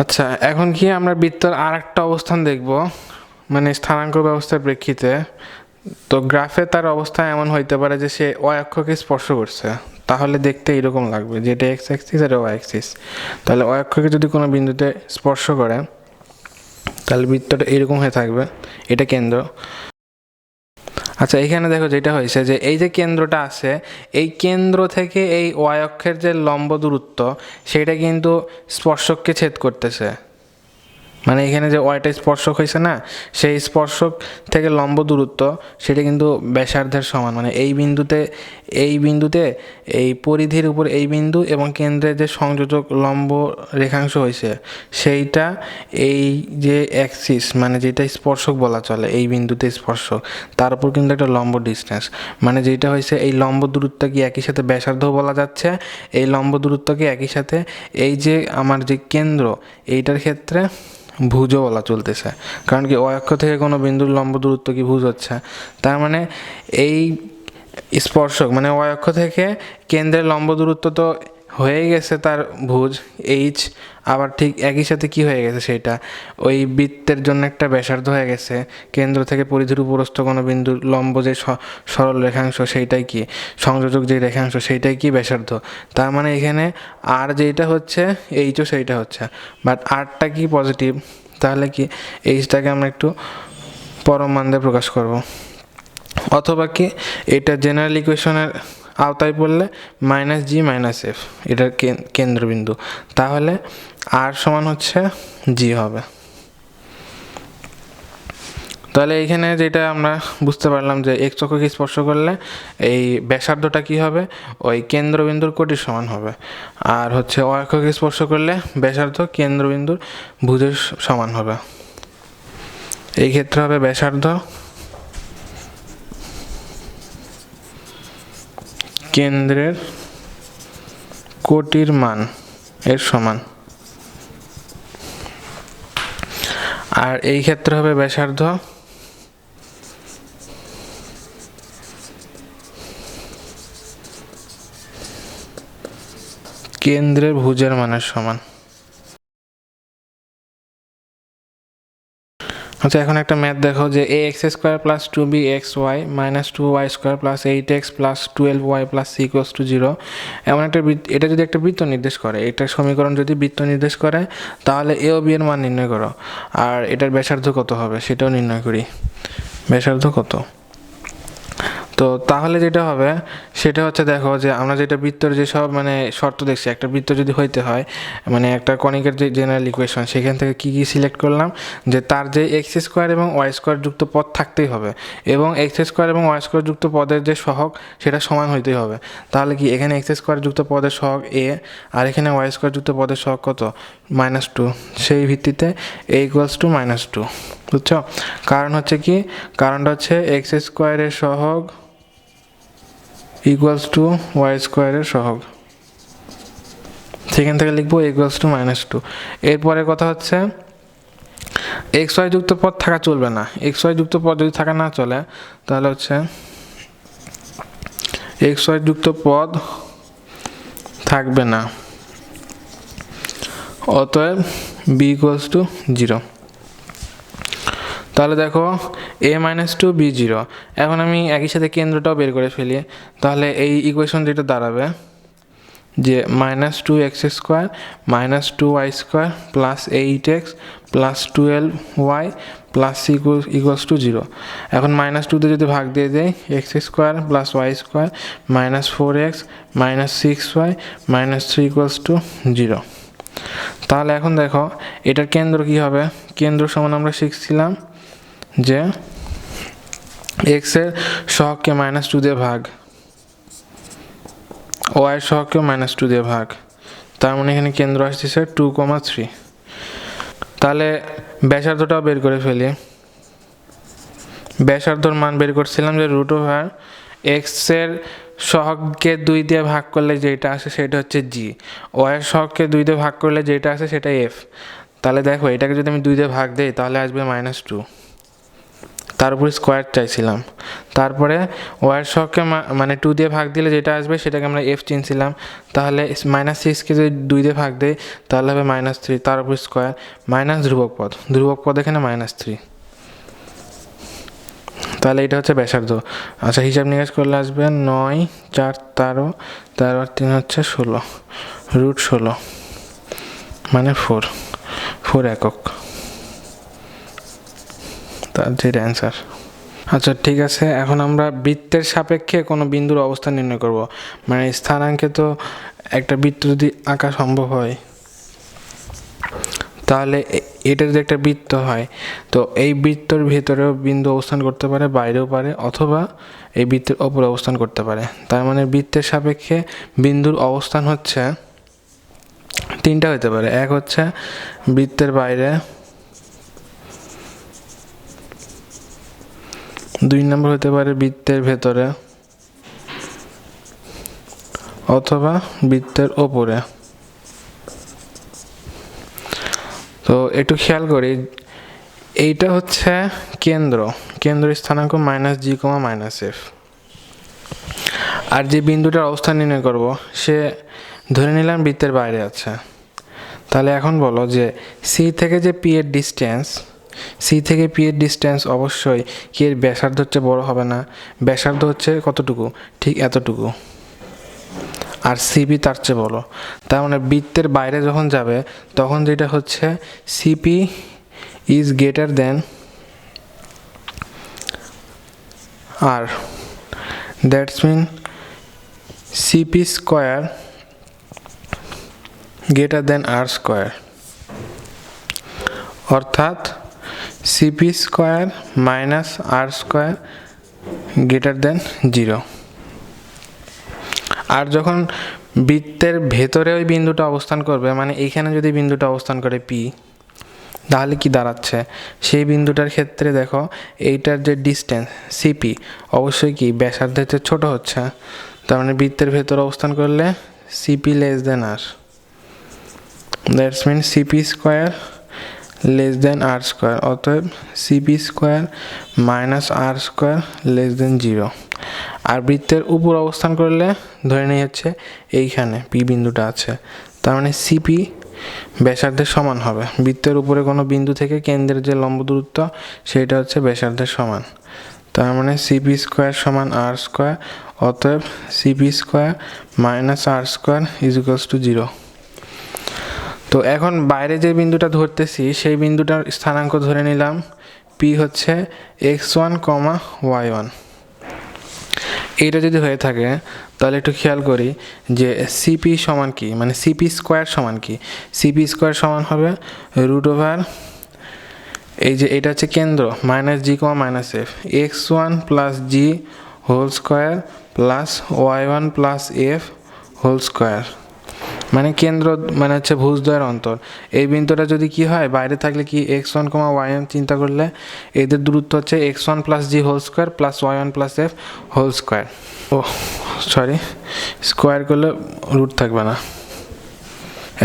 আচ্ছা, এখন কি আমরা বৃত্তের আরেকটা অবস্থান দেখব, মানে স্থানাঙ্ক ব্যবস্থার প্রেক্ষিতে। তো গ্রাফে তার অবস্থা এমন হইতে পারে যে সে y অক্ষকে স্পর্শ করছে, তাহলে দেখতে এরকম লাগবে, যেটা x অ্যাক্সিস আর y অ্যাক্সিস। তাহলে y অক্ষকে যদি কোনো বিন্দুতে স্পর্শ করে তাহলে বৃত্তটা এরকম হয়ে থাকবে, এটা কেন্দ্র। আচ্ছা, এখানে দেখো যেটা হয়েছে যে এই যে কেন্দ্রটা আছে, এই কেন্দ্র থেকে এই y অক্ষের যে লম্ব দূরত্ব সেটা কিন্তু স্পর্শককে ছেদ করতেছে। মানে এখানে যে ওয়াইটা স্পর্শক হয়েছে না, সেই স্পর্শক থেকে লম্ব দূরত্ব সেটা কিন্তু ব্যাসার্ধের সমান। মানে এই বিন্দুতে এই পরিধির উপর এই বিন্দু এবং কেন্দ্রের যে সংযোজক লম্ব রেখাংশ হয়েছে সেইটা এই যে অ্যাক্সিস, মানে যেটা স্পর্শক বলা চলে, এই বিন্দুতে স্পর্শক, তার উপর কিন্তু একটা লম্ব ডিস্টেন্স, মানে যেটা হয়েছে এই লম্ব দূরত্বকে একই সাথে ব্যাসার্ধ বলা যাচ্ছে, এই লম্ব দূরত্বকে একই সাথে এই যে আমার যে কেন্দ্র এইটার ক্ষেত্রে ভুজও বলা চলতেছে। কারণ কি অক্ষ থেকে কোনো বিন্দুর লম্ব দূরত্ব কি ভুজ হচ্ছে, তার মানে এই স্পর্শক মানে অক্ষ থেকে কেন্দ্রের লম্ব দূরত্ব তো হয়ে গেছে তার ভুজ এইচ, আবার ঠিক একই সাথে কি হয়ে গেছে সেটা ওই বৃত্তের জন্য একটা ব্যাসার্ধ হয়ে গেছে। কেন্দ্র থেকে পরিধির উপরস্থ কোনো বিন্দুর লম্ব যে সরল রেখাংশ সেইটাই কি সংযোজক যে রেখাংশ সেইটাই কি ব্যাসার্ধ। তার মানে এখানে আর যেটা হচ্ছে এইচও সেইটা হচ্ছে, বাট আরটা কি পজিটিভ, তাহলে কি এইচটাকে আমরা একটু পরম মান দিয়ে প্রকাশ করব। অথবা কি এটা জেনারেল ইকুয়েশনের আওতায় পড়লে -g - f এটার কেন্দ্রবিন্দু, তাহলে আর সমান হচ্ছে জি হবে। তাহলে এইখানে যেটা আমরা বুঝতে পারলাম যে x অক্ষকে স্পর্শ করলে এই ব্যাসার্ধটা কি হবে, ওই কেন্দ্রবিন্দুর কোটির সমান হবে, আর হচ্ছে y অক্ষকে স্পর্শ করলে ব্যাসার্ধ কেন্দ্রবিন্দুর ভুজের সমান হবে। এই ক্ষেত্রে হবে ব্যাসার্ধ কেন্দ্রের কোটির মান এর সমান, আর এই ক্ষেত্রে হবে ব্যাসার্ধ কেন্দ্রের ভুজের মানের সমান। আচ্ছা, এখন একটা ম্যাথ দেখো যে ax² + 2bxy - 2y² + 8x + 12y + c = 0 এমন একটা এটা যদি একটা বৃত্ত নির্দেশ করে, এটা সমীকরণ যদি বৃত্ত নির্দেশ করে, তাহলে a ও b এর মান নির্ণয় করো, আর এটার ব্যাসার্ধ কত হবে সেটাও নির্ণয় করি। ব্যাসার্ধ কত? তো তাহলে যেটা হবে সেটা হচ্ছে, দেখো যে আমরা যেটা বৃত্তর যেসব মানে শর্ত দেখছি, একটা বৃত্ত যদি হইতে হয়, মানে একটা কনিকের যে জেনারেল ইকুয়েশন, সেখান থেকে কি কি সিলেক্ট করলাম, যে তার যে x² এবং y² যুক্ত পদ থাকতেই হবে, এবং x² এবং y² যুক্ত পদের যে সহগ সেটা সমান হইতেই হবে। তাহলে কি এখানে x² যুক্ত পদের সহগ a, আর এখানে y² যুক্ত পদের সহগ কত, -2, সেই ভিত্তিতে a = -2, বুঝছো? কারণ হচ্ছে কি, কারণটা হচ্ছে x² এর সহগ = y² এর সহগ, সেখান থেকে লিখবো a = -2। এরপরে কথা হচ্ছে xy যুক্ত পদ থাকা চলবে না। xy যুক্ত পদ যদি থাকা না চলে তাহলে হচ্ছে xy যুক্ত পদ থাকবে না, অতএব b = 0। তাহলে দেখো a - 2 b 0। এখন আমি একই সাথে কেন্দ্রটাও বের করে ফেলি, তাহলে এই ইকুয়েশন যেটা দাঁড়াবে যে -2x² - 2y² + 8x + 12y + c = 0। এখন -2 দিয়ে যদি ভাগ দিয়ে দেয়, x² + y² - 4x - 6y - 3 = 0। তাহলে এখন দেখো এটার কেন্দ্র কি হবে, কেন্দ্র সমান আমরা শিখছিলাম যে x এর সহগকে -2 দিয়ে ভাগ, y এর সহগকে -2 দিয়ে ভাগ, তার মানে এখানে কেন্দ্র আসতেছে 2, 3। তাহলে ব্যাসার্ধটাও বের করে ফেলি। ব্যাসার্ধর মান বের করছিলাম যে √x এর সহগকে 2 দিয়ে ভাগ করলে যেটা আসে সেটা হচ্ছে g, y এর সহগকে 2 দিয়ে ভাগ করলে যেটা আসে সেটা f। তাহলে দেখো এটাকে যদি আমি 2 দিয়ে ভাগ দেই তাহলে আসবে -2। তার উপর স্কোয়ার চাইছিলাম। তারপরে ওয়ার সহগকে মানে 2 দিয়ে ভাগ দিলে যেটা আসবে সেটাকে আমরা এফ চিনছিলাম। তাহলে -6কে যদি 2 দিয়ে ভাগ দেয় তাহলে হবে -3, তার উপর স্কোয়ার মাইনাস ধ্রুবক পদ এখানে -3। তাহলে এটা হচ্ছে ব্যাসার্ধ। আচ্ছা, হিসাব নিকাশ করলে আসবে 9, 4, 13, 13 আর 3 হচ্ছে 16, √16 মানে 4 একক। তার যেটা অ্যান্সার। আচ্ছা ঠিক আছে, এখন আমরা বৃত্তের সাপেক্ষে কোনো বিন্দুর অবস্থান নির্ণয় করব। মানে স্থানাঙ্কে তো একটা বৃত্ত যদি আঁকা সম্ভব হয়, তাহলে এটা যদি একটা বৃত্ত হয়, তো এই বৃত্তর ভেতরেও বিন্দু অবস্থান করতে পারে, বাইরেও পারে, অথবা এই বৃত্তের ওপরে অবস্থান করতে পারে। তার মানে বৃত্তের সাপেক্ষে বিন্দুর অবস্থান হচ্ছে 3টা হতে পারে। এক হচ্ছে বৃত্তের বাইরে, 2 নম্বর হতে পারে বৃত্তের ভেতরে, অথবা বৃত্তের ওপরে। তো একটু খেয়াল করি, এইটা হচ্ছে কেন্দ্র স্থানাঙ্ক -g, -f। আর যে বিন্দুটার অবস্থান নির্ণয় করব সে ধরে নিলাম বৃত্তের বাইরে আছে। তাহলে এখন বলো যে সি থেকে যে পি এর ডিস্টেন্স অবশ্যই কি এর ব্যাসার্ধ হচ্ছে বড় হবে না? ব্যাসার্ধ হচ্ছে কতটুকু? ঠিক এতটুকু। আর সিপি তার চেয়ে বড়। তার মানে বৃত্তের বাইরে যখন যাবে তখন যেটা হচ্ছে CP is greater than R, that's mean CP square greater than R square, অর্থাৎ সিপি স্কোয়ার মাইনাস আর স্কোয়ার গ্রেটার দেন 0। আর যখন বৃত্তের ভেতরে ওই বিন্দুটা অবস্থান করবে, মানে এইখানে যদি বিন্দুটা অবস্থান করে পি, তাহলে কি দাঁড়াচ্ছে? সেই বিন্দুটার ক্ষেত্রে দেখো এইটার যে ডিস্টেন্স সিপি অবশ্যই কি ব্যাসার্ধের চেয়ে ছোট হচ্ছে। তার মানে বৃত্তের ভেতরে অবস্থান করলে CP less than R, that's mean CP square less than R square, অতএব সিপি স্কোয়ার মাইনাস আর স্কোয়ার লেস দেন 0। আর বৃত্তের উপর অবস্থান করলে ধরে নিয়ে হচ্ছে এইখানে পি বিন্দুটা আছে, তার মানে সিপি ব্যাসার্ধের সমান হবে। বৃত্তের উপরে কোনো বিন্দু থেকে কেন্দ্রের যে লম্ব দূরত্ব সেটা হচ্ছে ব্যাসার্ধের সমান। তার মানে সিপি স্কোয়ার সমান আর স্কোয়ার, অতএব CP square minus R square is equals to 0। তো এখন বাইরে যে বিন্দুটা ধরতেছি সেই বিন্দুটার স্থানাঙ্ক ধরে নিলাম পি হচ্ছে x1, y1। এইটা যদি হয়ে থাকে তাহলে একটু খেয়াল করি যে সিপি সমান কি, মানে সিপি স্কোয়ার সমান কি? সিপি স্কোয়ার সমান হবে √, এই যে এটা হচ্ছে কেন্দ্র -g, -f, x1 plus g whole square plus y1 plus f whole square. মানে কেন্দ্র মানে হচ্ছে ভুজদ্বয়ের অন্তর। এই বিন্দুটা যদি কি হয় বাইরে থাকলে কি x1, y1 চিন্তা করলে এদের দূরত্ব হচ্ছে x1 plus g whole square plus y1 plus f whole square. ও সরি, স্কোয়ার করলে রুট থাকবে না।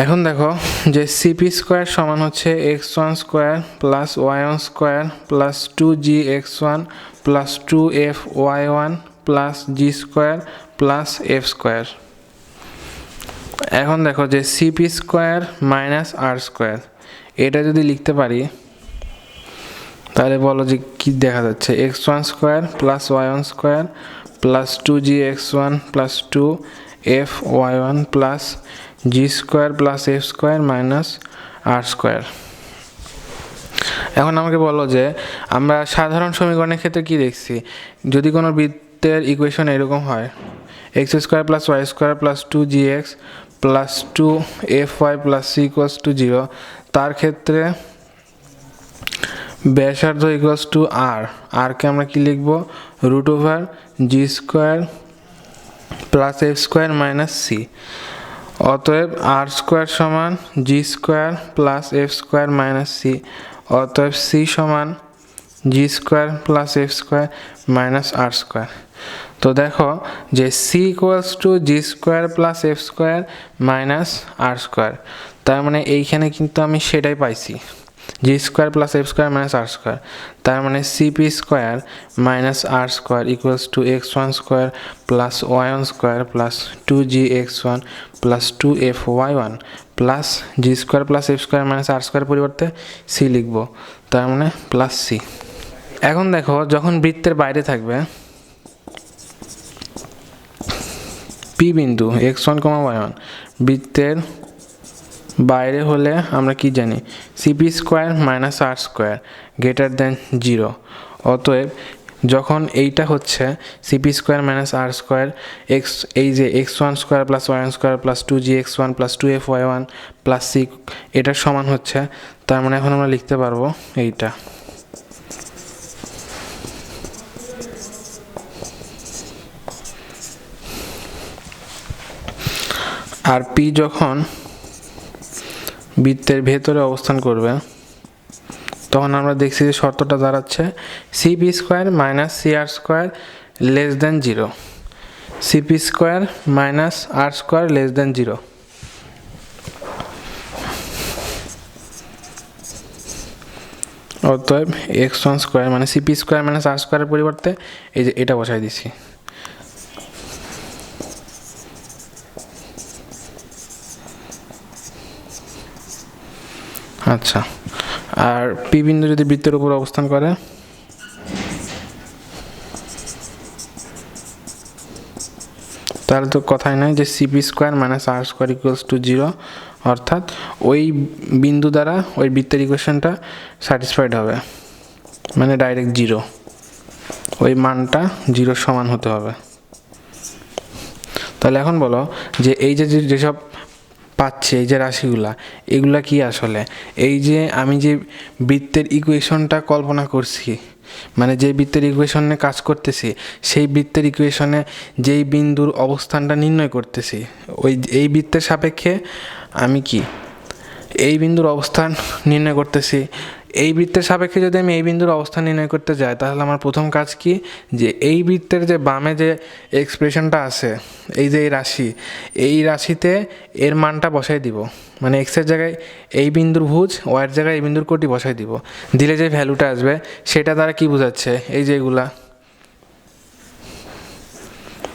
এখন দেখো যে সিপি স্কোয়ার সমান হচ্ছে x1 square plus y1 square plus 2gx1 plus 2fy1 plus g square plus f square. এখন দেখো যে সিপি স্কোয়ার মাইনাস আর স্কোয়ার, এটা যদি লিখতে পারি তাহলে বলো যে কি দেখা যাচ্ছে? x1 square plus y1 square plus 2gx1 plus 2fy1 plus g square plus f square minus আর স্কোয়ার। এখন আমাকে বলো যে আমরা সাধারণ সমীকরণের ক্ষেত্রে কি দেখছি? যদি কোনো বৃত্তের ইকুয়েশন এরকম হয় x square plus y square plus 2gx plus 2fy plus c equals to 0, তার ক্ষেত্রে ব্যাসার্ধ ইকুয়ালস টু আর, আরকে আমরা কি লিখব? √g square plus f square minus c. অতএব আর স্কোয়ার সমান g square plus f square minus c, অতএব c সমান g square plus f square minus আর স্কোয়ার। তো দেখো যে c equals to g square plus f square minus R square, তার মানে এইখানে কিন্তু আমি সেটাই পাইছি। G square plus f square minus আর স্কোয়ার, তার মানে সিপি স্কোয়ার মাইনাস আর square equals two x one square plus y one square plus two g x one plus two f y one plus g square plus f square minus আর square পরিবর্তে c লিখবো, তার মানে plus C. এখন দেখো যখন বৃত্তের বাইরে থাকবে পি বিন্দু x one comma y one, বৃত্তের বাইরে হলে আমরা কি জানি, সিপি স্কোয়ার মাইনাস আর স্কোয়ার গ্রেটার দেন জিরো। অতএব যখন এইটা হচ্ছে সিপি স্কোয়ার মাইনাস আর স্কোয়ার এক্স, এই যে x one square plus y one square plus two g x one plus two f y one plus c, এটার সমান হচ্ছে, তার মানে এখন আমরা লিখতে পারবো এইটা। আর পি যখন বৃত্তের ভেতরে অবস্থান করবে তখন আমরা দেখছি যে শর্তটা দাঁড়াচ্ছে CP square minus c r square less than zero, CP square minus আর স্কোয়ার লেস দেন জিরো। অতএব এক্স ওয়ান স্কোয়ার মানে সিপি স্কোয়ার মাইনাস আর স্কোয়ারের পরিবর্তে এই যে এটা বসাই দিছি। আচ্ছা, আর পি বিন্দু যদি বৃত্তের উপর অবস্থান করে তাহলে তো কথাই নাই যে CP square minus R square equals to zero, অর্থাৎ ওই বিন্দু দ্বারা ওই বৃত্তের ইকুয়েশনটা স্যাটিসফাইড হবে, মানে ডাইরেক্ট জিরো, ওই মানটা জিরোর সমান হতে হবে। তাহলে এখন বলো যে এই যে যেসব পাচ্ছে এই যে রাশিগুলা, এগুলা কি আসলে, এই যে আমি যে বৃত্তের ইকুয়েশনটা কল্পনা করছি, মানে যে বৃত্তের ইকুয়েশনে কাজ করতেছি, সেই বৃত্তের ইকুয়েশনে যেই বিন্দুর অবস্থানটা নির্ণয় করতেছি, ওই এই বৃত্তের সাপেক্ষে আমি কি এই বিন্দুর অবস্থান নির্ণয় করতেছি। এই বৃত্তের সাপেক্ষে যদি আমি এই বিন্দুর অবস্থান নির্ণয় করতে যাই তাহলে আমার প্রথম কাজ কি, যে এই বৃত্তের যে বামে যে এক্সপ্রেশনটা আছে, এই যে এই রাশিতে এর মানটা বসাই দিব, মানে এক্সের জায়গায় এই বিন্দুর ভুজ, ওয়াইয়ের জায়গায় এই বিন্দুর কোটি বসাই দিব, দিলে যে ভ্যালুটা আসবে সেটা দ্বারা কি বোঝাচ্ছে, এই যে এগুলা,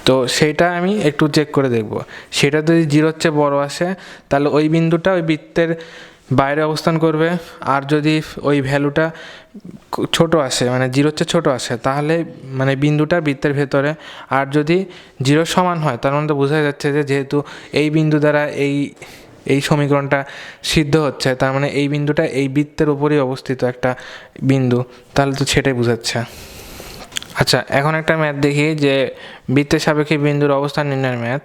তো সেইটা আমি একটু চেক করে দেখব। সেটা যদি জিরোর চেয়ে বড় আসে তাহলে ওই বিন্দুটা ওই বৃত্তের বাইরে অবস্থান করবে, আর যদি ওই ভ্যালুটা ছোট আসে মানে জিরোর চেয়ে ছোটো আসে তাহলে মানে বিন্দুটা বৃত্তের ভেতরে, আর যদি জিরোর সমান হয় তার মানে তো বোঝা যাচ্ছে যে যেহেতু এই বিন্দু দ্বারা এই সমীকরণটা সিদ্ধ হচ্ছে, তার মানে এই বিন্দুটা এই বৃত্তের উপরেই অবস্থিত একটা বিন্দু, তাহলে তো সেটাই বোঝাচ্ছে। আচ্ছা, এখন একটা ম্যাথ দেখি যে বৃত্তের সাপেক্ষে বিন্দুর অবস্থান নির্ণয়ের ম্যাথ।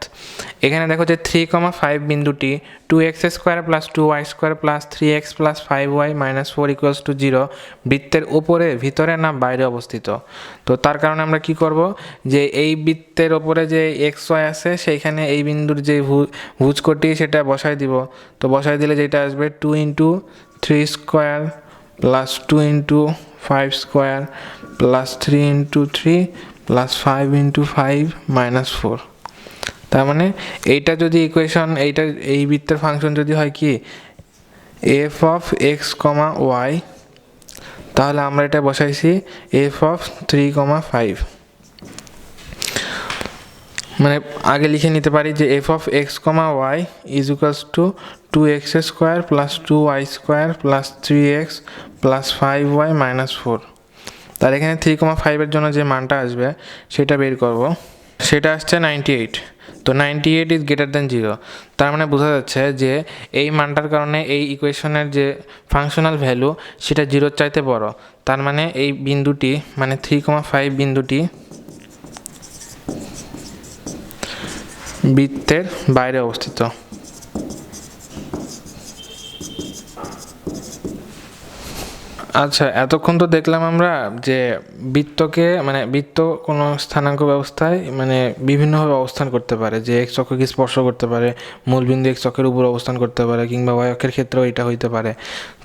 এখানে দেখো যে 3,5 বিন্দুটি 2x square plus 2y square plus 3x প্লাস 5y মাইনাস 4 ইকুয়ালস টু 0 বৃত্তের উপরে, ভিতরে না বাইরে অবস্থিত। তো তার কারণে আমরা কি করব, যে এই বৃত্তের ওপরে যে xy আছে সেইখানে এই বিন্দুর যে ভুজকোটি সেটা বসাই দিব। তো বসাই দিলে যেটা আসবে 2 into 3 square plus 2 into 5 square plus 3 into 3 plus 5 into 5 minus 4। তার মানে এইটা যদি ইকুয়েশন, এইটা এই বৃত্তের ফাংশন যদি হয় কি F of X comma Y, তাহলে আমরা এটা বসাইছি এফ অফ 3,5, মানে আগে লিখে নিতে পারি যে F of X comma Y is equals to 2x square plus 2y square plus 3x প্লাস 5y মাইনাস 4। তার এখানে 3,5 জন্য যে মানটা আসবে সেটা বের করব, সেটা আসছে 98। তো 98 ইজ গ্রেটার দেন 0, তার মানে বোঝা যাচ্ছে যে এই মানটার কারণে এই ইকুয়েশনের যে ফাংশনাল ভ্যালু সেটা 0-র চাইতে বড়, তার মানে এই বিন্দুটি মানে 3,5 বিন্দুটি বৃত্তের বাইরে অবস্থিত। আচ্ছা, এতক্ষণ তো দেখলাম আমরা যে বৃত্তকে মানে বৃত্ত কোনো স্থানাঙ্ক ব্যবস্থায় মানে বিভিন্নভাবে অবস্থান করতে পারে, যে এক্স অক্ষকে স্পর্শ করতে পারে, মূলবিন্দু এক্স অক্ষের উপর অবস্থান করতে পারে, কিংবা ওয়াই অক্ষের ক্ষেত্রেও এটা হইতে পারে।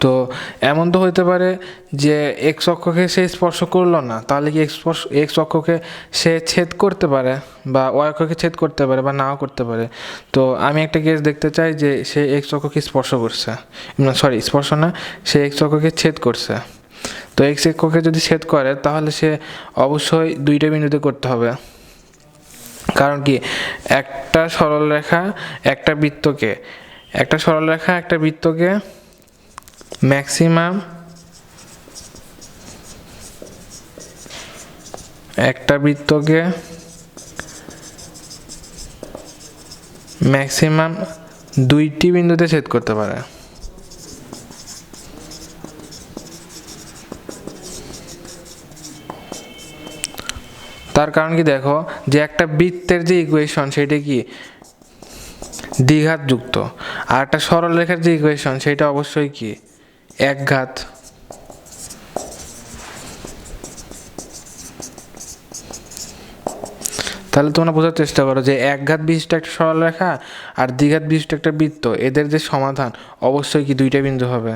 তো এমন তো হইতে পারে যে এক্স অক্ষকে সে স্পর্শ করলো না, তাহলে কি এক্স অক্ষকে সে ছেদ করতে পারে, বা ওয়াই অক্ষকে ছেদ করতে পারে, বা নাও করতে পারে। তো আমি একটা কেস দেখতে চাই যে সে এক্স অক্ষকে স্পর্শ করছে, না সরি স্পর্শ না, সে এক্স অক্ষকে ছেদ করছে। তো এক্স অক্ষকে যদি ছেদ করে তাহলে সে অবশ্যই দুইটা বিন্দুতে করতে হবে। কারণ কি, একটা সরলরেখা একটা বৃত্তকে ম্যাক্সিমাম একটা বৃত্তকে ম্যাক্সিমাম দুইটি বিন্দুতে ছেদ করতে পারে। তার কারণ কি, দেখো যে একটা বৃত্তের যে ইকুয়েশন সেটা কি দ্বিঘাতযুক্ত, আর একটা সরলরেখার যে ইকুয়েশন সেটা অবশ্যই কি একঘাত। তাহলে তোমরা বোঝার চেষ্টা করো যে একঘাত বিশিষ্ট একটা সরলরেখা আর দ্বিঘাত বিশিষ্ট একটা বৃত্ত, এদের যে সমাধান অবশ্যই কি দুইটা বিন্দু হবে।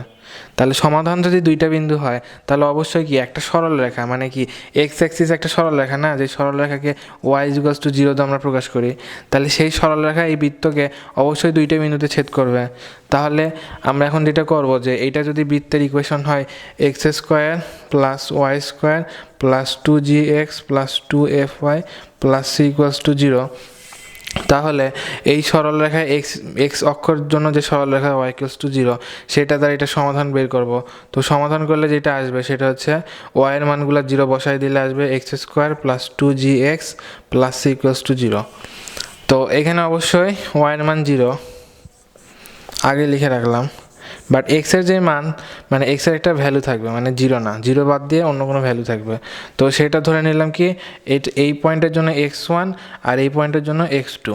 তাহলে সমাধান যদি দুইটা বিন্দু হয় তাহলে অবশ্যই কি একটা সরলরেখা, মানে কি এক্স অ্যাক্সিস একটা সরলরেখা না, যে সরলরেখাকে ওয়াই ইকুয়ালস টু 0 দিয়ে আমরা প্রকাশ করি, তাহলে সেই সরলরেখা এই বৃত্তকে অবশ্যই দুইটা বিন্দুতে ছেদ করবে। তাহলে আমরা এখন যেটা করব যে এইটা যদি বৃত্তের ইকুয়েশন হয় X square plus Y square plus 2gx plus 2fy plus C equals to 0, তাহলে এই সরলরেখায় এক্স অক্ষর জন্য যে সরলরেখা ওয়াই ইকুয়ালস টু 0 সেটা দ্বারা এটা সমাধান বের করব। তো সমাধান করলে যেটা আসবে সেটা হচ্ছে ওয়াইয়ের মানগুলো 0 বসাই দিলে আসবে X square plus 2gx plus C equals to 0। তো এখানে অবশ্যই ওয়াইয়ের মান 0 আগে লিখে রাখলাম, বাট এক্সের যে মান মানে এক্সের একটা ভ্যালু থাকবে, মানে 0 না, 0 বাদ দিয়ে অন্য কোনো ভ্যালু থাকবে। তো সেটা ধরে নিলাম কি এই পয়েন্টের জন্য x1 আর এই পয়েন্টের জন্য x2।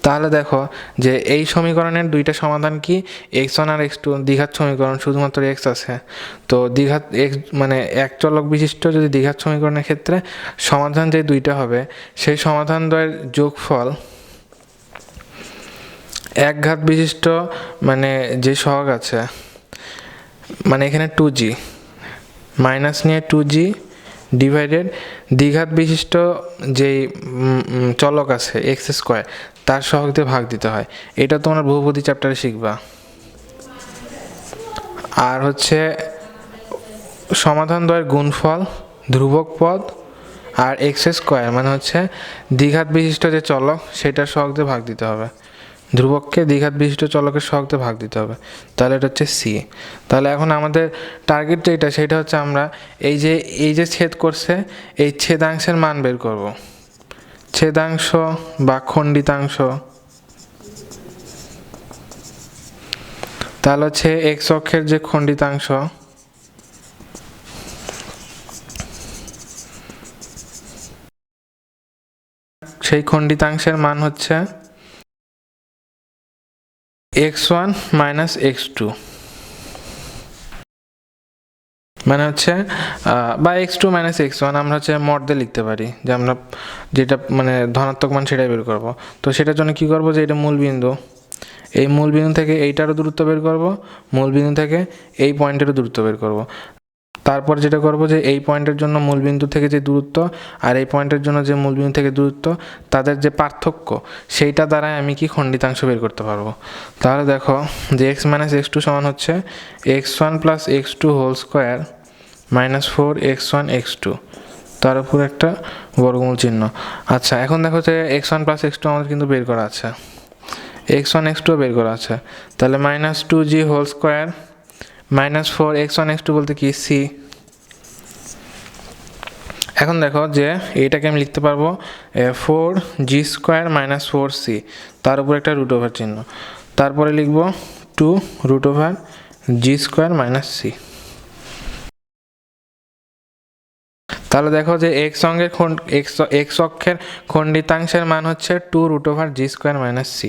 তাহলে দেখো যে এই সমীকরণের দুইটা সমাধান কি x1 আর x2 দ্বিঘাত সমীকরণ, শুধুমাত্র x আছে। তো দ্বিঘাত x মানে এক চলক বিশিষ্ট যদি দ্বিঘাত সমীকরণের ক্ষেত্রে সমাধান যে দুইটা হবে সেই সমাধান দ্বয়ের যোগফল একঘাত বিশিষ্ট মানে যে সহগ আছে, মানে এখানে 2g মাইনাস নিয়ে 2g ডিভাইডেড দ্বিঘাত বিশিষ্ট যেই চলক আছে এক্স স্কোয়ার তার সহগ দিয়ে ভাগ দিতে হয়। এটা তোমরা বহুপদী চ্যাপ্টারে শিখবা। আর হচ্ছে সমাধান দ্বয়ের গুণফল ধ্রুবক পদ আর এক্স স্কোয়ার মানে হচ্ছে দ্বিঘাত বিশিষ্ট যে চলক সেটার সহগ দিয়ে ভাগ দিতে হবে, ধ্রুবককে দ্বিঘাত বিশিষ্ট চলকের সহগ দিয়ে ভাগ দিতে হবে। তাহলে এটা হচ্ছে সি। তাহলে এখন আমাদের টার্গেট যেটা সেটা হচ্ছে আমরা এই যে ছেদ করছে এই ছেদাংশের মান বের করব, ছেদাংশ বা খণ্ডিতাংশ। তাহলে হচ্ছে এক্স অক্ষের যে খণ্ডিতাংশ সেই খণ্ডিতাংশের মান হচ্ছে x1 মাইনাস x2, মানে হচ্ছে বা x2 মাইনাস x1 আমরা হচ্ছে মড দিয়ে লিখতে পারি, যে আমরা যেটা মানে ধনাত্মক মান সেটাই বের করব। তো সেটার জন্য কি করব যে এটা মূলবিন্দু, এই মূলবিন্দু থেকে এইটারও দূরত্ব বের করব, মূলবিন্দু থেকে এই পয়েন্টেরও দূরত্ব বের করব। তারপর যেটা করব যে এই পয়েন্টের জন্য মূলবিন্দু থেকে যে দূরত্ব আর এই পয়েন্টের জন্য যে মূলবিন্দু থেকে দূরত্ব তাদের যে পার্থক্য সেইটা দ্বারাই আমি কি খণ্ডিতাংশ বের করতে পারবো। তাহলে দেখো যে x মাইনাস x2 সমান হচ্ছে x1 plus x2 whole square minus 4x1 x2 তার উপর একটা বর্গমূল চিহ্ন। আচ্ছা, এখন দেখো যে x1 প্লাস x2 আমাদের কিন্তু বের করা আছে, x1 x2 বের করা আছে। তাহলে minus 2g whole square minus 4x1 x2 বলতে কি সি। এখন দেখো যে এইটাকে আমি লিখতে পারবো 4g স্কোয়ার মাইনাস 4c তার উপর একটা রুট ওভার চিহ্ন, তারপরে লিখবো 2 root over g square minus c। তাহলে দেখো যে x অক্ষের খণ্ডিতাংশের মান হচ্ছে 2 root over g square minus c।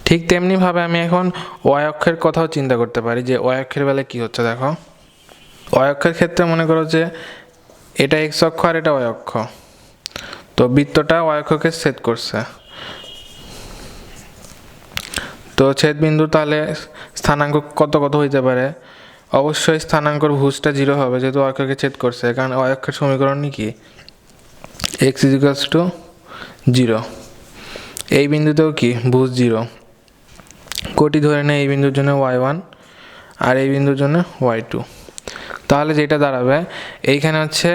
ঠিক তেমনিভাবে আমি এখন ওয়াই অক্ষের কথাও চিন্তা করতে পারি যে ওয়াই অক্ষের বেলায় কী হচ্ছে। দেখো ওয়াই অক্ষের ক্ষেত্রে মনে করো যে এটা এক্স অক্ষ আর এটা ওয়াই অক্ষ, তো বৃত্তটা ওয়াই অক্ষকে ছেদ করছে। তো ছেদ বিন্দু তাহলে স্থানাঙ্ক কত কত হইতে পারে? অবশ্যই স্থানাঙ্কর ভুজটা 0 হবে, যেহেতু ওয়াই অক্ষকে ছেদ করছে, কারণ ওয়াই অক্ষের সমীকরণই কি এক্স ইজিক্যালস টু 0। এই বিন্দুতেও কি ভুজ 0। কোটি ধরে নেয় এই বিন্দুর জন্য y1 আর এই বিন্দুর জন্য y2। তাহলে যেটা দাঁড়াবে এইখানে হচ্ছে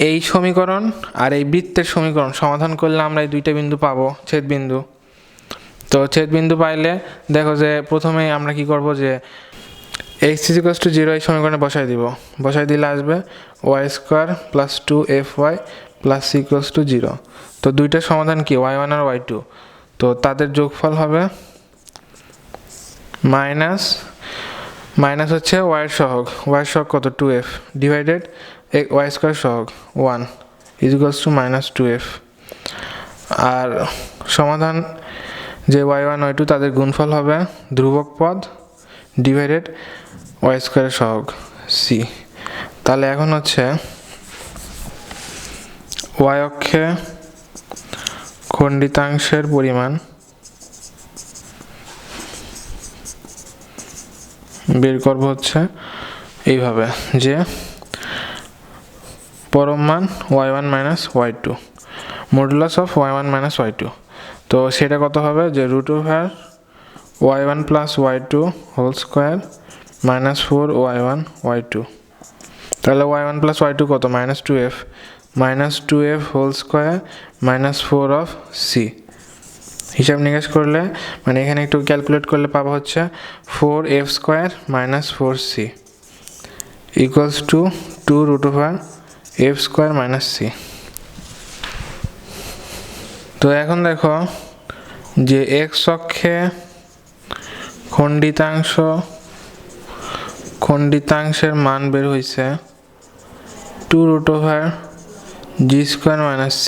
এই সমীকরণ আর এই বৃত্তের সমীকরণ সমাধান করলে আমরা এই দুইটা বিন্দু পাবো, ছেদ বিন্দু। তো ছেদ বিন্দু পাইলে দেখো যে প্রথমেই আমরা কি করব যে x ইজিক্যালস টু 0 এই সমীকরণে বসাই দিব। বসাই দিলে আসবে y square plus 2fy plus c equals to 0। তো দুইটার সমাধান কি y1 আর y2, তো তাদের যোগফল হবে মাইনাস মাইনাস হচ্ছে y এর সহগ, y এর সহগ কত 2f ডিভাইডেড y স্কোয়ার সহগ 1 ইকুয়ালস টু মাইনাস 2f। আর সমাধান যে y1 y2 তাদের গুণফল হবে ধ্রুবক পদ ডিভাইডেড y স্কোয়ারের সহগ c। তাহলে এখন হচ্ছে y অক্ষে খণ্ডিতাংশের পরিমাণ বের করব হচ্ছে এইভাবে যে পরম মান y1 minus y2 modulus of y1 minus y2। তো সেটা কত হবে যে root over y1 plus y2 whole square minus 4y1 y2। তাহলে y1 প্লাস y2 কত minus 2f, minus 2f whole square minus 4 of c। হিসাব নিকাশ করলে মানে এখানে একটু ক্যালকুলেট করলে পাবো হচ্ছে 4f square minus 4c equals to 2 root over f square minus c। তো এখন দেখো যে x অক্ষে খণ্ডিতাংশের মান বের হয়েছে 2 root over g square minus c,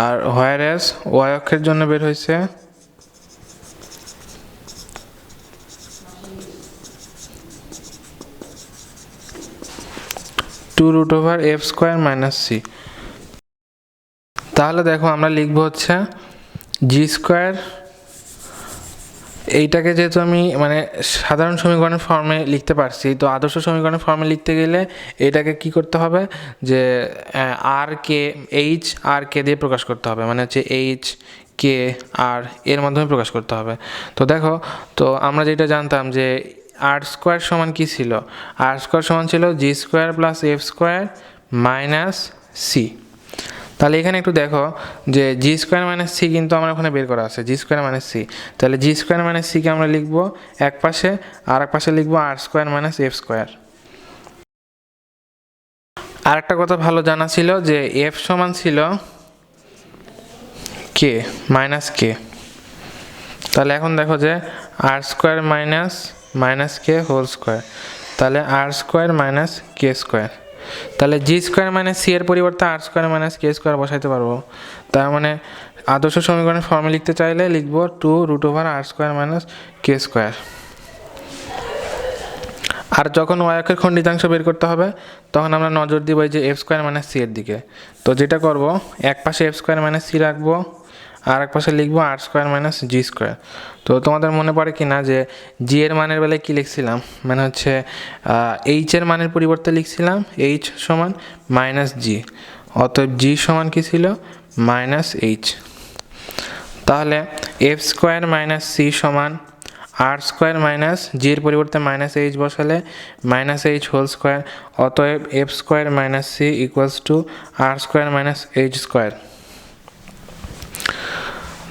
আর হোয়ারএস y অক্ষের জন্য বের হয়েছে 2 root over f square minus c। তাহলে দেখো আমরা লিখবো হচ্ছে g স্কোয়ার, এইটাকে যেহেতু আমি মানে সাধারণ সমীকরণের ফর্মে লিখতে পারছি, তো আদর্শ সমীকরণের ফর্মে লিখতে গেলে এটাকে কি করতে হবে যে আর কে এইচ আর কে দিয়ে প্রকাশ করতে হবে, মানে হচ্ছে এইচ কে আর এর মাধ্যমে প্রকাশ করতে হবে। তো দেখো তো আমরা যেটা জানতাম যে আর স্কোয়ার সমান কি ছিল, আর স্কোয়ার সমান ছিল g square plus f square minus c. তাহলে এখানে একটু দেখো যে জি স্কোয়ার মাইনাস সি কিন্তু আমার ওখানে বের করা আছে জি স্কোয়ার মাইনাস সি। তাহলে জি স্কোয়ার মাইনাস সিকে আমরা লিখবো এক পাশে, আর এক পাশে লিখবো আর স্কোয়ার মাইনাস এফ স্কোয়ার। আর একটা কথা ভালো জানা ছিল যে এফ সমান ছিল কে মাইনাস কে। তাহলে এখন দেখো যে আর স্কোয়ার মাইনাস মাইনাস কে হোল স্কোয়ার, তাহলে আর স্কোয়ার মাইনাস কে স্কোয়ার। তাহলে জি স্কোয়ার মাইনাস সি এর পরিবর্তে আর স্কোয়ার মাইনাস কে স্কোয়ার বসাইতে পারবো। তার মানে আদর্শ সমীকরণের ফর্মে লিখতে চাইলে লিখবো 2 রুট ওভার আর স্কোয়ার মাইনাস কে স্কোয়ার। আর যখন ওয়াই অক্ষের খণ্ডিতাংশ বের করতে হবে তখন আমরা নজর দিব যে এফ স্কোয়ার মাইনাস সি এর দিকে। তো যেটা করব এক পাশে এফ স্কোয়ার মাইনাস সি রাখবো, আর এক পাশে লিখবো আর স্কোয়ার মাইনাস জি স্কোয়ার। তো তোমাদের মনে পড়ে কি না যে জি এর মানের বেলায় কী লিখছিলাম, মানে হচ্ছে এইচ এর মানের পরিবর্তে লিখছিলাম এইচ সমান মাইনাস জি, অতএব জি সমান কী ছিল মাইনাস এইচ। তাহলে এফ স্কোয়ার মাইনাস সি সমান আর স্কোয়ার মাইনাস জি এর পরিবর্তে মাইনাস এইচ বসালে মাইনাস এইচ হোল স্কোয়ার, অতএব F square minus C equals to R square minus H square.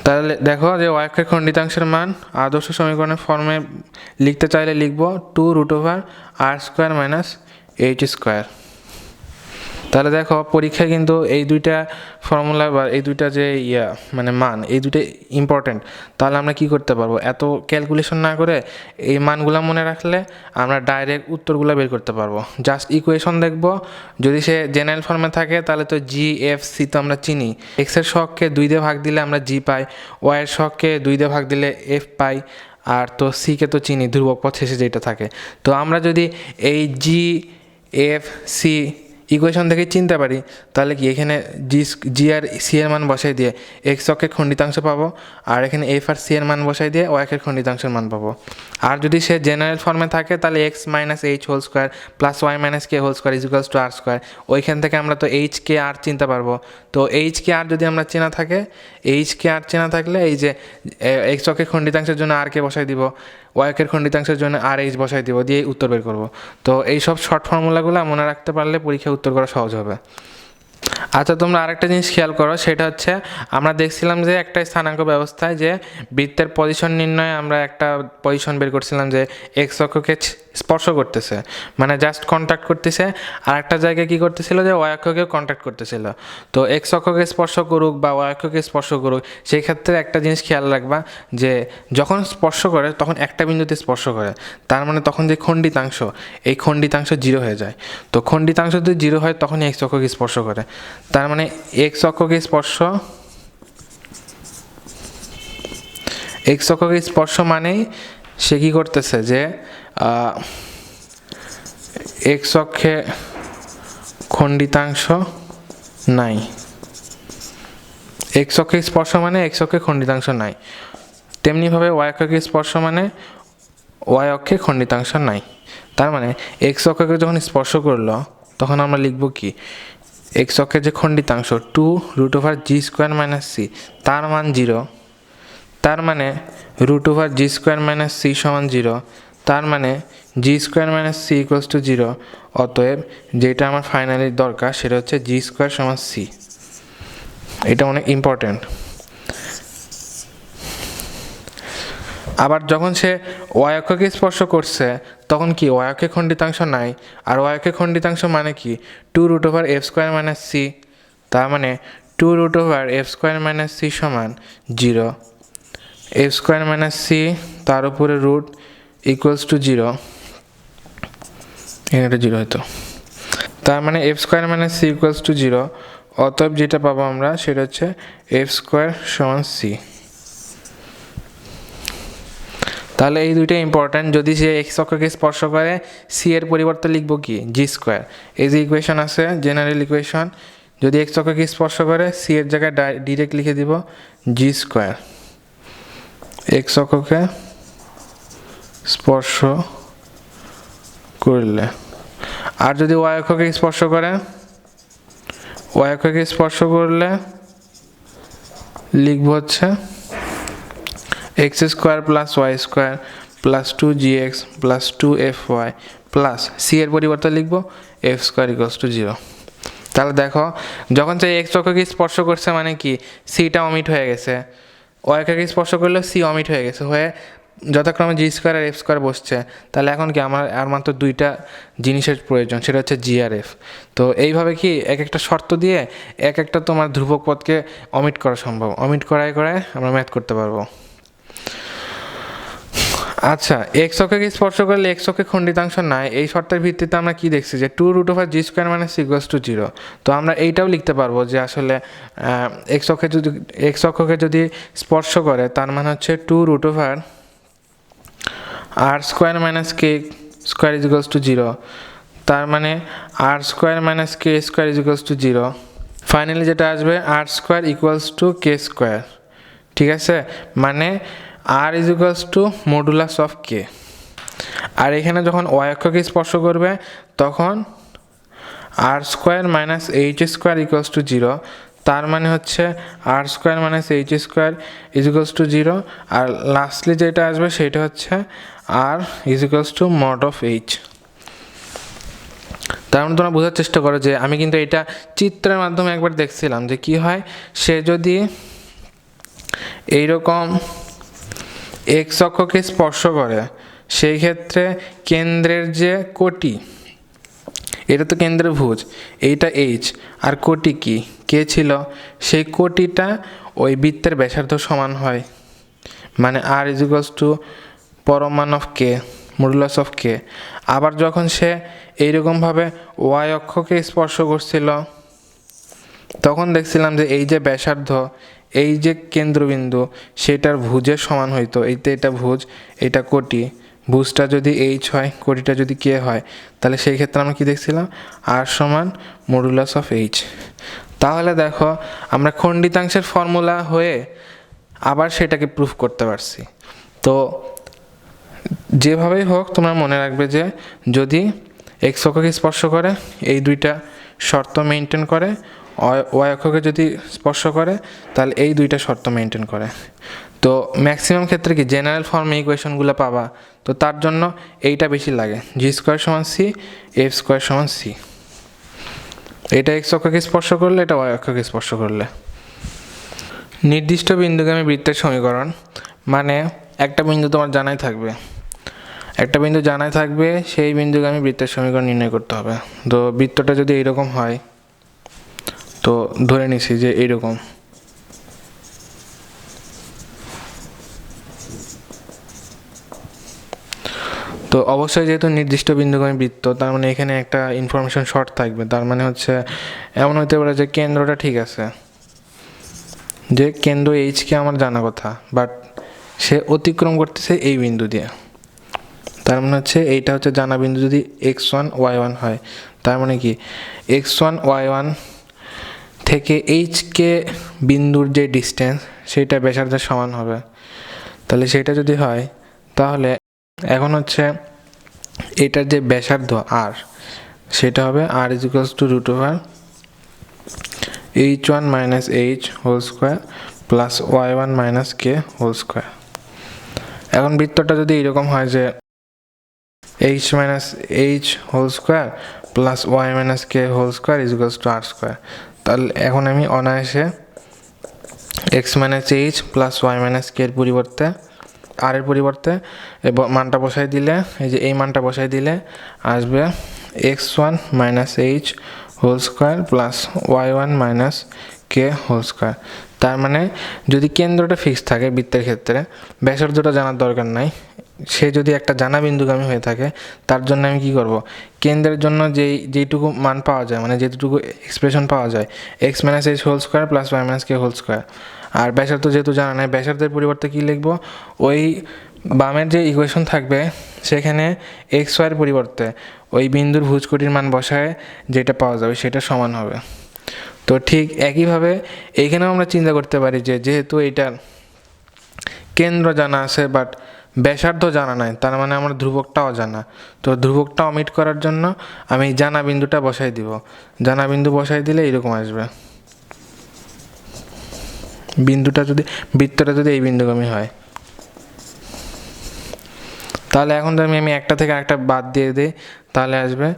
তাহলে দেখো যে ওয়াই অক্ষের খণ্ডিতাংশের মান আদর্শ সমীকরণের ফর্মে লিখতে চাইলে লিখব 2 রুট ওভার আর স্কোয়ার মাইনাস এইচ স্কোয়ার। তাহলে দেখো পরীক্ষায় কিন্তু এই দুইটা ফর্মুলা বা এই দুইটা যে মানে মান, এই দুইটা ইম্পর্টেন্ট। তাহলে আমরা কি করতে পারবো, এত ক্যালকুলেশন না করে এই মানগুলো মনে রাখলে আমরা ডাইরেক্ট উত্তরগুলো বের করতে পারবো। জাস্ট ইকুয়েশন দেখবো, যদি সে জেনারেল ফর্মে থাকে তাহলে তো জি এফ সি তো আমরা চিনি, এক্সের শখকে 2 দিয়ে ভাগ দিলে আমরা জি পাই, ওয়াইয়ের শখকে 2 দিয়ে ভাগ দিলে এফ পাই, আর তো সিকে তো চিনি ধ্রুবক পথ শেষে যেটা থাকে। তো আমরা যদি এই জি এফ সি ইকুয়েশন থেকে চিনতে পারি, তাহলে কি এখানে জি আর সি এর মান বসাই দিয়ে এক্স অক্ষের খণ্ডিতাংশ পাবো, আর এখানে এফ আর সি এর মান বসাই দিয়ে ওয়াই অক্ষের খণ্ডিতাংশের মান পাবো। আর যদি সে জেনারেল ফর্মে থাকে তাহলে X minus H whole square plus Y minus K whole square equals to R square. ওইখান থেকে আমরা তো এইচ কে আর চিনতে পারবো। তো এইচ কে আর যদি আমরা চেনা থাকে, এইচ কে আর চেনা থাকলে এই যে এক্স অক্ষের খণ্ডিতাংশের জন্য আর কে বসাই দিব, ওয়াই অক্ষের খণ্ডিতাংশের জন্য আর এইচ বসাই দিব, দিয়ে উত্তর বের করবো। তো এইসব শর্ট ফর্মুলাগুলো মনে রাখতে পারলে পরীক্ষায় উত্তর করা সহজ হবে। আচ্ছা, তোমরা আরেকটা জিনিস খেয়াল করো, সেটা হচ্ছে আমরা দেখছিলাম যে একটা স্থানাঙ্ক ব্যবস্থায় যে বৃত্তের পজিশন নির্ণয়ে আমরা একটা পজিশন বের করছিলাম যে এক্স অক্ষকে স্পর্শ করতেছে, মানে জাস্ট কন্ট্যাক্ট করতেছে, আর একটা জায়গায় কী করতেছিল যে ওয়াই অক্ষকে কন্ট্যাক্ট করতেছিল। তো এক্স অক্ষকে স্পর্শ করুক বা ওয়াই অক্ষকে স্পর্শ করুক, সেই ক্ষেত্রে একটা জিনিস খেয়াল রাখবা যে যখন স্পর্শ করে তখন একটা বিন্দুতে স্পর্শ করে, তার মানে তখন যে খণ্ডিতাংশ, এই খণ্ডিতাংশ 0 হয়ে যায়। তো খণ্ডিতাংশ যদি 0 হয় তখনই এক্স অক্ষকে স্পর্শ করে, তার মানে এক্স অক্ষকে স্পর্শ মানেই সে কী করতেছে যে এক্স অক্ষে খণ্ডিতাংশ নাই, এক্স অক্ষে স্পর্শ মানে এক্স অক্ষে খণ্ডিতাংশ নাই। তেমনিভাবে ওয়াই অক্ষকে স্পর্শ মানে ওয়াই অক্ষে খণ্ডিতাংশ নাই। তার মানে এক্স অক্ষকে যখন স্পর্শ করলো তখন আমরা লিখব কি, এক্স অক্ষের যে খণ্ডিতাংশ 2√g² - c, তার মান 0, তার মানে √g² - c সমান 0, তার মানে g² - c = 0। অতএব যেটা আমার ফাইনালি দরকার সেটা হচ্ছে g² = c। এটা অনেক ইম্পর্টেন্ট। আবার যখন সে ওয়াই অক্ষকে স্পর্শ করছে তখন কি ওয়াই অক্ষে খণ্ডিতাংশ নাই, আর ওয়াই অক্ষে খণ্ডিতাংশ মানে কি 2√f² - c, তার মানে 2√f² - c সমান 0, f² - c তার উপরে রুট ইকুয়ালস টু 0, এটা 0 হতো, তার মানে f² - c ইকুয়ালস টু 0। অতএব যেটা পাবো আমরা সেটা হচ্ছে f² = c। তাহলে এই দুইটা ইম্পর্ট্যান্ট। যদি সে এক্স অক্ষকে স্পর্শ করে সি এর পরিবর্তে লিখব কি g², এই যে ইকুয়েশন আছে জেনারেল ইকুয়েশন, যদি এক্স অক্ষকে স্পর্শ করে সি এর জায়গায় ডিরেক্ট লিখে দিব g², এক্স অক্ষকে স্পর্শ করলে। আর যদি ওয়াই অক্ষকে স্পর্শ করে, ওয়াই অক্ষকে স্পর্শ করলে লিখব হচ্ছে x² + y² + 2gx + 2fy plus C এর পরিবর্তে লিখব f² = 0। তাহলে দেখো যখন সে এক্স অক্ষকে স্পর্শ করছে মানে কি সিটা অমিট হয়ে গেছে, ওয়াই অক্ষকে স্পর্শ করলেও সি অমিট হয়ে গেছে, হয়ে যথাক্রমে g² আর f² বসছে। তাহলে এখন কি আমার আর মাত্র দুইটা জিনিসের প্রয়োজন, সেটা হচ্ছে জি আর এফ। তো এইভাবে কি এক একটা শর্ত দিয়ে এক একটা তোমার ধ্রুবক পদকে অমিট করা সম্ভব, অমিট করায় আমরা ম্যাথ করতে পারবো। আচ্ছা, এক্স অক্ষকে স্পর্শ করলে এক্স অক্ষে খণ্ডিতাংশ নাই, এই শর্তের ভিত্তিতে আমরা কি দেখছি যে 2√g² - c = 0। তো আমরা এইটাও লিখতে পারবো যে আসলে এক্স অক্ষকে যদি স্পর্শ করে তার মানে হচ্ছে 2√r² - k² = 0, তার মানে r² - k² = 0। ফাইনালি যেটা আসবে r² = k²। ঠিক আছে, মানে r = মডুলাস অফ k। আর এখানে যখন ওয়াই অক্ষকে স্পর্শ করবে তখন r² - h² = 0, তার মানে হচ্ছে r² - h² = 0। আর লাস্টলি যেটা আসবে সেটা হচ্ছে r = mod of h। তার মানে তোমরা বোঝার চেষ্টা করো যে আমি কিন্তু এটা চিত্রের মাধ্যমে একবার দেখছিলাম যে কি হয়, সে যদি এইরকম এক্স অক্ষকে স্পর্শ করে সেই ক্ষেত্রে কেন্দ্রের যে কোটি, এটা তো কেন্দ্রের ভুজ, এইটা এইচ, আর কোটি কি কে ছিল, সেই কোটিটা ওই বৃত্তের ব্যাসার্ধ সমান হয়, মানে আর ইজ ইকুয়ালস টু পরমান of k, modulus of k. আবার যখন সে এইরকমভাবে ওয়াই অক্ষকে স্পর্শ করছিল, তখন দেখছিলাম যে এই যে ব্যাসার্ধ, এই যে কেন্দ্রবিন্দু, সেটার ভুজের সমান হইতো। এইতে এটা ভুজ, এটা কোটি, ভুজটা যদি এইচ হয়, কোটিটা যদি কে হয়, তাহলে সেই ক্ষেত্রে আমরা কি দেখছিলাম, আর সমান মডুলাস অফ এইচ। তাহলে দেখো আমরা খণ্ডিতাংশের ফর্মুলা হয়ে আবার সেটাকে প্রুফ করতে পারছি। তো যেভাবেই হোক তোমরা মনে রাখবে যে যদি এক্স অক্ষকে স্পর্শ করে এই দুইটা শর্ত মেনটেন করে, ওয়াই অক্ষকে যদি স্পর্শ করে তাহলে এই দুইটা শর্ত মেনটেন করে। তো ম্যাক্সিমাম ক্ষেত্রে কি জেনারেল ফর্মে ইকুয়েশনগুলো পাবা, তো তার জন্য এইটা বেশি লাগে, জি স্কোয়ার সমান সি, এফ স্কোয়ার সমান সি। এটা এক্স অক্ষকে স্পর্শ করলে, এটা ওয়াই অক্ষকে স্পর্শ করলে। নির্দিষ্ট বিন্দুগামী বৃত্তের সমীকরণ মানে একটা বিন্দু তোমার জানাই থাকবে, একটা বিন্দু জানাই থাকবে, সেই বিন্দুগামী বৃত্তের সমীকরণ নির্ণয় করতে হবে। তো বৃত্তটা যদি এইরকম হয়, তো ধরে নিছি যে এইরকম, তো অবশ্যই যেহেতু নির্দিষ্ট বিন্দুগামী বৃত্ত, তার মানে এখানে একটা ইনফরমেশন শর্ট থাকবে। তার মানে হচ্ছে এমন হতে পারে যে কেন্দ্রটা ঠিক আছে, যে কেন্দ্র এইচকে আমার জানা কথা, বাট সে অতিক্রম করতেছে এই বিন্দু দিয়ে। তার মানে হচ্ছে এইটা হচ্ছে জানা বিন্দু যদি x1 y1 হয়, তার মানে কি x1 y1 থেকে এইচকে বিন্দুর যে ডিস্টেন্স, সেটা ব্যাসার্ধের সমান হবে। তাহলে সেটা যদি হয়, তাহলে এখন হচ্ছে এটার যে ব্যাসার্ধ আর, সেটা হবে r is equals to √h1 minus H whole square plus y1 minus K whole square. এখন বৃত্তটা যদি এরকম হয় যে h minus H whole square plus y minus K whole square is equals to R square, তাহলে এখন আমি অনায়াসে x minus h plus y minus k এর পরিবর্তে, আর এর পরিবর্তে মানটা বসাই দিলে, এই যে এই মানটা বসাই দিলে আসবে x1 minus H whole square plus y1 minus কে হোল স্কোয়ার। তার মানে যদি কেন্দ্রটা ফিক্স থাকে বৃত্তের ক্ষেত্রে, ব্যাসার্ধটা জানার দরকার নাই, সে যদি একটা জানা বিন্দুগামী হয়ে থাকে, তার জন্য আমি কি করব, কেন্দ্রের জন্য যেইটুকু মান পাওয়া যায়, মানে যেটুকু এক্সপ্রেশন পাওয়া যায়, x minus H whole square plus Y minus কে হোল স্কোয়ার, আর ব্যাসার্ধ যেহেতু জানা নাই, ব্যাসার্ধের পরিবর্তে কী লিখবো, ওই বামের যে ইকুয়েশন থাকবে সেখানে এক্স ওয়াইয়ের পরিবর্তে ওই বিন্দুর ভুজকোটির মান বসায় যেটা পাওয়া যাবে সেটা সমান হবে। তো ঠিক একইভাবে এইখানেও আমরা চিন্তা করতে পারি যে যেহেতু এইটার কেন্দ্র জানা আছে বাট ব্যাসার্ধ জানা নাই, তার মানে আমার ধ্রুবকটাও জানা। তো ধ্রুবকটা অমিট করার জন্য আমি জানা বিন্দুটা বসাই দিব, জানা বিন্দু বসাই দিলে এরকম আসবে, বিন্দুটা যদি, বৃত্তটা যদি এই বিন্দুগামী হয়। তাহলে এখন যদি আমি একটা থেকে আরেকটা বাদ দিয়ে দিই, তাহলে আসবে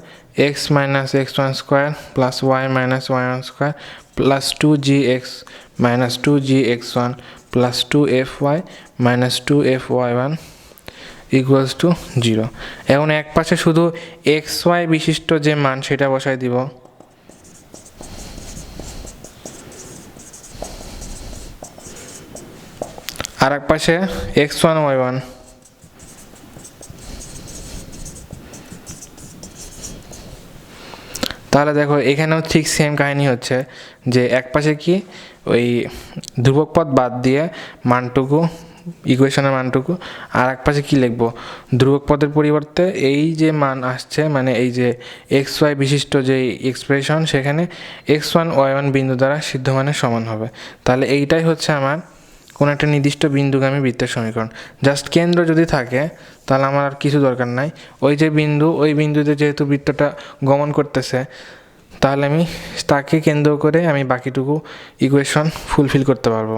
X minus x1 square plus Y minus y1 square plus 2gx minus 2gx1 plus 2fy minus 2fy1 equals to 0। এখন এক পাশে শুধু xy বিশিষ্ট যে মান সেটা বসাই দিব, আর এক পাশে x1 y1। তাহলে দেখো এখানেও ঠিক সেম কাহিনী হচ্ছে যে এক পাশে কি ওই ধ্রুবক পদ বাদ দিয়ে মানটুকু, ইকুয়েশনের মানটুকু, আর এক পাশে কী লিখবো, ধ্রুবক পদের পরিবর্তে এই যে মান আসছে, মানে এই যে এক্স ওয়াই বিশিষ্ট যে এক্সপ্রেশন, সেখানে x1 y1 বিন্দু দ্বারা সিদ্ধ মানের সমান হবে। তাহলে এইটাই হচ্ছে আমার কোনো একটা নির্দিষ্ট বিন্দুগামী বৃত্তের সমীকরণ। জাস্ট কেন্দ্র যদি থাকে তাহলে আমার আর কিছু দরকার নাই, ওই যে বিন্দু, ওই বিন্দুতে যেহেতু বৃত্তটা গমন করতেছে, তাহলে আমি তাকে কেন্দ্র করে আমি বাকিটুকু ইকুয়েশন ফুলফিল করতে পারবো।